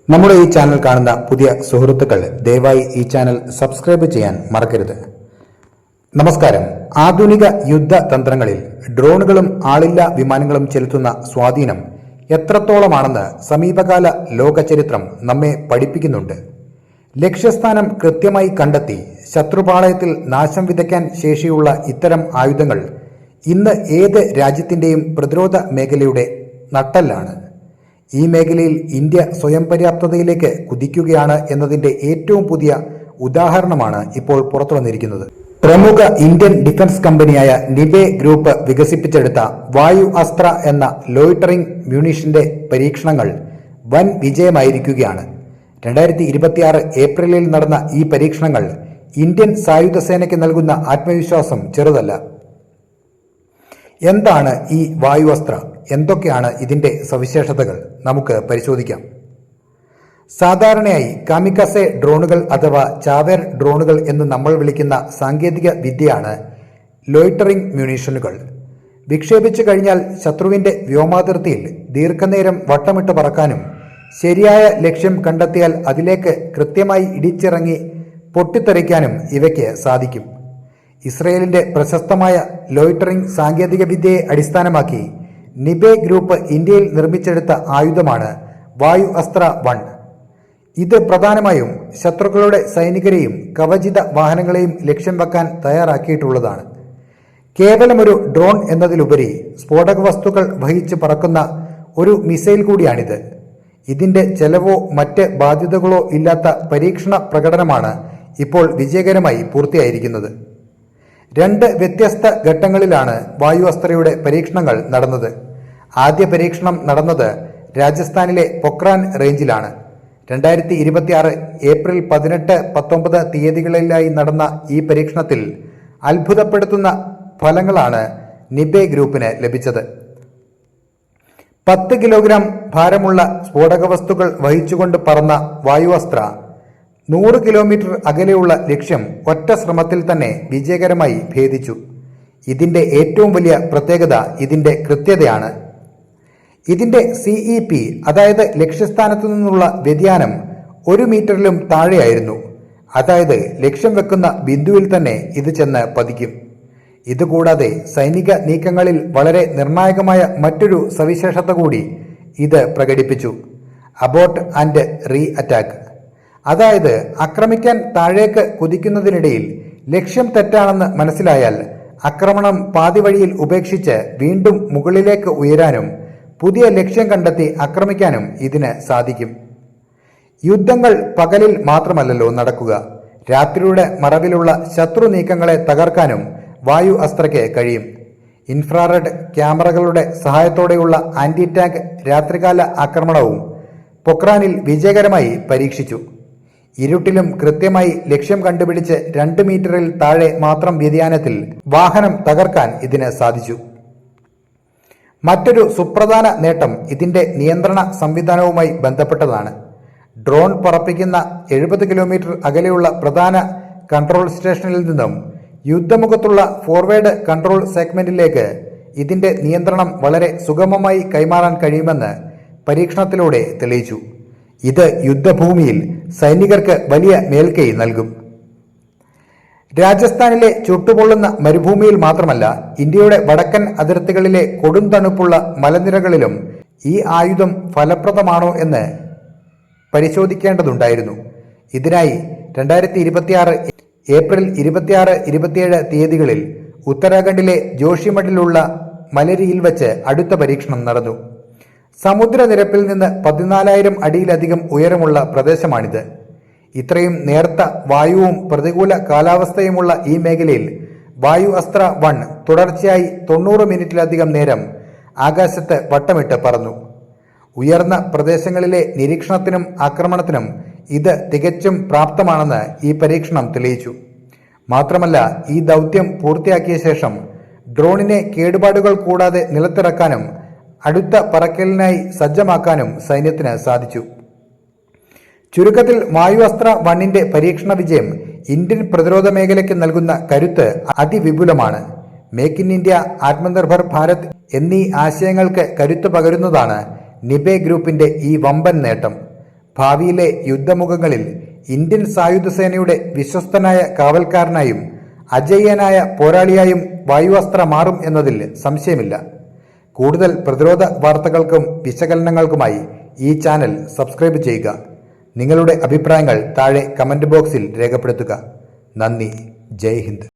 നമ്മുടെ ഈ ചാനൽ കാണുന്ന പുതിയ സുഹൃത്തുക്കൾ ദയവായി ഈ ചാനൽ സബ്സ്ക്രൈബ് ചെയ്യാൻ മറക്കരുത്. നമസ്കാരം. ആധുനിക യുദ്ധ തന്ത്രങ്ങളിൽ ഡ്രോണുകളും ആളില്ലാ വിമാനങ്ങളും ചെലുത്തുന്ന സ്വാധീനം എത്രത്തോളമാണെന്ന് സമീപകാല ലോകചരിത്രം നമ്മെ പഠിപ്പിക്കുന്നുണ്ട്. ലക്ഷ്യസ്ഥാനം കൃത്യമായി കണ്ടെത്തി ശത്രുപാളയത്തിൽ നാശം വിതയ്ക്കാൻ ശേഷിയുള്ള ഇത്തരം ആയുധങ്ങൾ ഇന്ന് ഏത് രാജ്യത്തിന്റെയും പ്രതിരോധ മേഖലയുടെ നട്ടെല്ലാണ്. ഈ മേഖലയിൽ ഇന്ത്യ സ്വയം പര്യാപ്തതയിലേക്ക് കുതിക്കുകയാണ് എന്നതിന്റെ ഏറ്റവും പുതിയ ഉദാഹരണമാണ് ഇപ്പോൾ പുറത്തു വന്നിരിക്കുന്നത്. പ്രമുഖ ഇന്ത്യൻ ഡിഫൻസ് കമ്പനിയായ നിബേ ഗ്രൂപ്പ് വികസിപ്പിച്ചെടുത്ത വായു അസ്ത്ര എന്ന ലോയിറ്ററിംഗ് മ്യൂണിഷന്റെ പരീക്ഷണങ്ങൾ വൻ വിജയമായിരിക്കുകയാണ്. 2026 ഏപ്രിലിൽ നടന്ന ഈ പരീക്ഷണങ്ങൾ ഇന്ത്യൻ സായുധ സേനയ്ക്ക് നൽകുന്ന ആത്മവിശ്വാസം ചെറുതല്ല. എന്താണ് ഈ വായു അസ്ത്ര? എന്തൊക്കെയാണ് ഇതിന്റെ സവിശേഷതകൾ? നമുക്ക് പരിശോധിക്കാം. സാധാരണയായി കാമിക്കസെ ഡ്രോണുകൾ അഥവാ ചാവേർ ഡ്രോണുകൾ എന്ന് നമ്മൾ വിളിക്കുന്ന സാങ്കേതിക വിദ്യയാണ് ലോയിറ്ററിംഗ് മ്യൂണിഷനുകൾ. വിക്ഷേപിച്ചു കഴിഞ്ഞാൽ ശത്രുവിന്റെ വ്യോമാതിർത്തിയിൽ ദീർഘനേരം വട്ടമിട്ട് പറക്കാനും ശരിയായ ലക്ഷ്യം കണ്ടെത്തിയാൽ അതിലേക്ക് കൃത്യമായി ഇടിച്ചിറങ്ങി പൊട്ടിത്തെറിക്കാനും ഇവയ്ക്ക് സാധിക്കും. ഇസ്രയേലിന്റെ പ്രശസ്തമായ ലോയിറ്ററിംഗ് സാങ്കേതിക വിദ്യയെ അടിസ്ഥാനമാക്കി നിബേ ഗ്രൂപ്പ് ഇന്ത്യയിൽ നിർമ്മിച്ചെടുത്ത ആയുധമാണ് വായു അസ്ത്ര 1. ഇത് പ്രധാനമായും ശത്രുക്കളുടെ സൈനികരെയും കവചിത വാഹനങ്ങളെയും ലക്ഷ്യം വെക്കാൻ തയ്യാറാക്കിയിട്ടുള്ളതാണ്. കേവലമൊരു ഡ്രോൺ എന്നതിലുപരി സ്ഫോടക വസ്തുക്കൾ വഹിച്ച് പറക്കുന്ന ഒരു മിസൈൽ കൂടിയാണിത്. ഇതിന്റെ ചെലവോ മറ്റ് ബാധ്യതകളോ ഇല്ലാത്ത പരീക്ഷണ പ്രകടനമാണ് ഇപ്പോൾ വിജയകരമായി പൂർത്തിയായിരിക്കുന്നത്. 2 വ്യത്യസ്ത ഘട്ടങ്ങളിലാണ് വായു അസ്ത്രയുടെ പരീക്ഷണങ്ങൾ നടന്നത്. ആദ്യ പരീക്ഷണം നടന്നത് രാജസ്ഥാനിലെ പൊക്രാൻ റേഞ്ചിലാണ്. 2026 ഏപ്രിൽ 18, 19 തീയതികളിലായി നടന്ന ഈ പരീക്ഷണത്തിൽ അത്ഭുതപ്പെടുത്തുന്ന ഫലങ്ങളാണ് നിബേ ഗ്രൂപ്പിന് ലഭിച്ചത്. 10 കിലോഗ്രാം ഭാരമുള്ള സ്ഫോടക വസ്തുക്കൾ വഹിച്ചുകൊണ്ട് പറന്ന വായു അസ്ത്ര 100 കിലോമീറ്റർ അകലെയുള്ള ലക്ഷ്യം ഒറ്റ ശ്രമത്തിൽ തന്നെ വിജയകരമായി ഭേദിച്ചു. ഇതിന്റെ ഏറ്റവും വലിയ പ്രത്യേകത ഇതിന്റെ കൃത്യതയാണ്. ഇതിന്റെ CEP അതായത് ലക്ഷ്യസ്ഥാനത്തു നിന്നുള്ള വ്യതിയാനം 1 മീറ്ററിലും താഴെയായിരുന്നു. അതായത് ലക്ഷ്യം വെക്കുന്ന ബിന്ദുവിൽ തന്നെ ഇത് ചെന്ന് പതിക്കും. ഇതുകൂടാതെ സൈനിക നീക്കങ്ങളിൽ വളരെ നിർണായകമായ മറ്റൊരു സവിശേഷത കൂടി ഇത് പ്രകടിപ്പിച്ചു: അബോർട്ട് ആൻഡ് റീ അറ്റാക്ക്. അതായത് ആക്രമിക്കാൻ താഴേക്ക് കുതിക്കുന്നതിനിടയിൽ ലക്ഷ്യം തെറ്റാണെന്ന് മനസ്സിലായാൽ ആക്രമണം പാതിവഴിയിൽ ഉപേക്ഷിച്ച് വീണ്ടും മുകളിലേക്ക് ഉയരാനും പുതിയ ലക്ഷ്യം കണ്ടെത്തി ആക്രമിക്കാനും ഇതിന് സാധിക്കും. യുദ്ധങ്ങൾ പകലിൽ മാത്രമല്ലല്ലോ നടക്കുക. രാത്രിയുടെ മറവിലുള്ള ശത്രു നീക്കങ്ങളെ തകർക്കാനും വായു അസ്ത്രയ്ക്ക് കഴിയും. ഇൻഫ്രാറെഡ് ക്യാമറകളുടെ സഹായത്തോടെയുള്ള ആന്റി ടാങ്ക് രാത്രികാല ആക്രമണവും പൊക്രാനിൽ വിജയകരമായി പരീക്ഷിച്ചു. ഇരുട്ടിലും കൃത്യമായി ലക്ഷ്യം കണ്ടുപിടിച്ച് 2 മീറ്ററിൽ താഴെ മാത്രം വ്യതിയാനത്തിൽ വാഹനം തകർക്കാൻ ഇതിന് സാധിച്ചു. മറ്റൊരു സുപ്രധാന നേട്ടം ഇതിന്റെ നിയന്ത്രണ സംവിധാനവുമായി ബന്ധപ്പെട്ടതാണ്. ഡ്രോൺ പറപ്പിക്കുന്ന 70 കിലോമീറ്റർ അകലെയുള്ള പ്രധാന കൺട്രോൾ സ്റ്റേഷനിൽ നിന്നും യുദ്ധമുഖത്തുള്ള ഫോർവേഡ് കൺട്രോൾ സെഗ്മെന്റിലേക്ക് ഇതിന്റെ നിയന്ത്രണം വളരെ സുഗമമായി കൈമാറാൻ കഴിയുമെന്ന് പരീക്ഷണത്തിലൂടെ തെളിയിച്ചു. ഇത് യുദ്ധഭൂമിയിൽ സൈനികർക്ക് വലിയ മേൽക്കൈ നൽകും. രാജസ്ഥാനിലെ ചുട്ടുപൊള്ളുന്ന മരുഭൂമിയിൽ മാത്രമല്ല, ഇന്ത്യയുടെ വടക്കൻ അതിർത്തികളിലെ കൊടും തണുപ്പുള്ള മലനിരകളിലും ഈ ആയുധം ഫലപ്രദമാണോ എന്ന് പരിശോധിക്കേണ്ടതുണ്ടായിരുന്നു. ഇതിനായി 2026 ഏപ്രിൽ 26, 27 തീയതികളിൽ ഉത്തരാഖണ്ഡിലെ ജോഷിമഠിലുള്ള മലരിയിൽ വച്ച് അടുത്ത പരീക്ഷണം നടന്നു. സമുദ്രനിരപ്പിൽ നിന്ന് 14,000 അടിയിലധികം ഉയരമുള്ള പ്രദേശമാണിത്. ഇത്രയും നേർത്ത വായുവും പ്രതികൂല കാലാവസ്ഥയുമുള്ള ഈ മേഖലയിൽ വായു അസ്ത്ര 1 തുടർച്ചയായി 90 മിനിറ്റിലധികം നേരം ആകാശത്ത് വട്ടമിട്ട് പറന്നു. ഉയർന്ന പ്രദേശങ്ങളിലെ നിരീക്ഷണത്തിനും ആക്രമണത്തിനും ഇത് തികച്ചും പ്രാപ്തമാണെന്ന് ഈ പരീക്ഷണം തെളിയിച്ചു. മാത്രമല്ല, ഈ ദൗത്യം പൂർത്തിയാക്കിയ ശേഷം ഡ്രോണിനെ കേടുപാടുകൾ കൂടാതെ നിലത്തിറക്കാനും അടുത്ത പറക്കലിനായി സജ്ജമാക്കാനും സൈന്യത്തിന് സാധിച്ചു. ചുരുക്കത്തിൽ വായു അസ്ത്ര 1ന്റെ പരീക്ഷണ വിജയം ഇന്ത്യൻ പ്രതിരോധ മേഖലയ്ക്ക് നൽകുന്ന കരുത്ത് അതിവിപുലമാണ്. Make in India, Atmanirbhar Bharat എന്നീ ആശയങ്ങൾക്ക് കരുത്ത് പകരുന്നതാണ് നിബേ ഗ്രൂപ്പിന്റെ ഈ വമ്പൻ നേട്ടം. ഭാവിയിലെ യുദ്ധമുഖങ്ങളിൽ ഇന്ത്യൻ സായുധ സേനയുടെ വിശ്വസ്തനായ കാവൽക്കാരനായും അജയ്യനായ പോരാളിയായും വായുവസ്ത്ര മാറും എന്നതിൽ സംശയമില്ല. കൂടുതൽ പ്രതിരോധ വാർത്തകൾക്കും വിശകലനങ്ങൾക്കുമായി ഈ ചാനൽ സബ്സ്ക്രൈബ് ചെയ്യുക. നിങ്ങളുടെ അഭിപ്രായങ്ങൾ താഴെ കമന്റ് ബോക്സിൽ രേഖപ്പെടുത്തുക. നന്ദി. ജയ് ഹിന്ദ്.